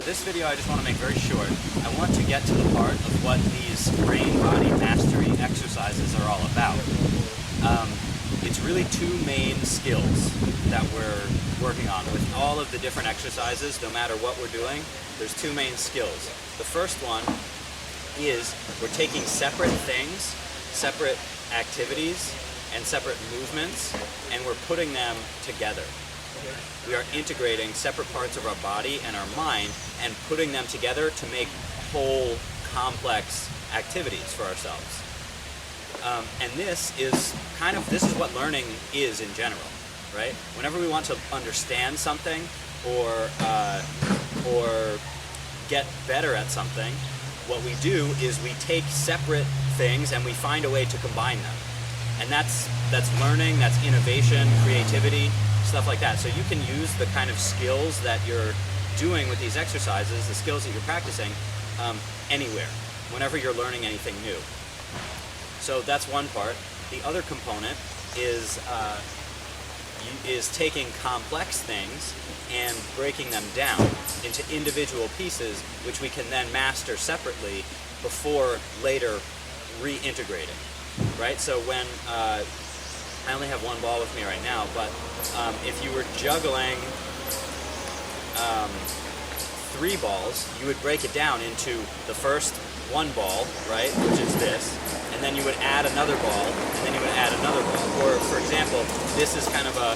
this video I just want to make very short. I want to get to the part of what these brain-body mastery exercises are all about. It's really two main skills that we're working on. With all of the different exercises, no matter what we're doing, there's two main skills. The first one is we're taking separate things, separate activities, and separate movements, and we're putting them together. We are integrating separate parts of our body and our mind and putting them together to make whole, complex activities for ourselves. And this is what learning is in general, right? Whenever we want to understand something or get better at something, what we do is we take separate things and we find a way to combine them. And that's learning, that's innovation, creativity, stuff like that. So you can use the kind of skills that you're doing with these exercises, the skills that you're practicing, anywhere, whenever you're learning anything new. So that's one part. The other component is taking complex things and breaking them down into individual pieces, which we can then master separately before later reintegrating, right? So when I only have one ball with me right now, but if you were juggling 3 balls, you would break it down into the first one ball, right, which is this, and then you would add another ball, and then you would add another ball. Or, for example, this is kind of a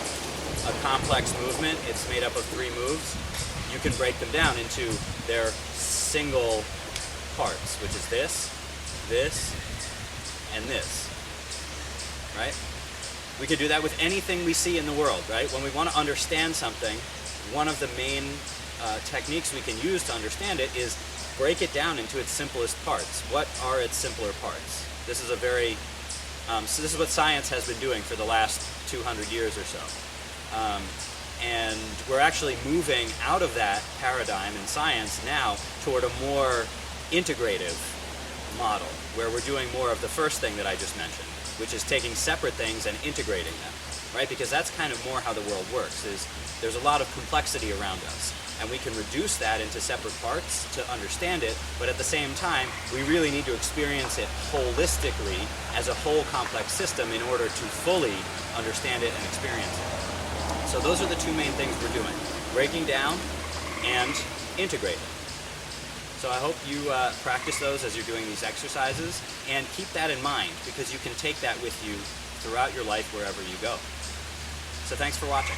complex movement. It's made up of 3 moves. You can break them down into their single parts, which is this, and this, right? We could do that with anything we see in the world, right? When we want to understand something, one of the main techniques we can use to understand it is break it down into its simplest parts. What are its simpler parts? This is a very, so this is what science has been doing for the last 200 years or so. And we're actually moving out of that paradigm in science now toward a more integrative model, where we're doing more of the first thing that I just mentioned, which is taking separate things and integrating them, right? Because that's kind of more how the world works, is there's a lot of complexity around us, and we can reduce that into separate parts to understand it, but at the same time, we really need to experience it holistically as a whole complex system in order to fully understand it and experience it. So those are the two main things we're doing: breaking down and integrating. So I hope you practice those as you're doing these exercises, and keep that in mind, because you can take that with you throughout your life wherever you go. So thanks for watching.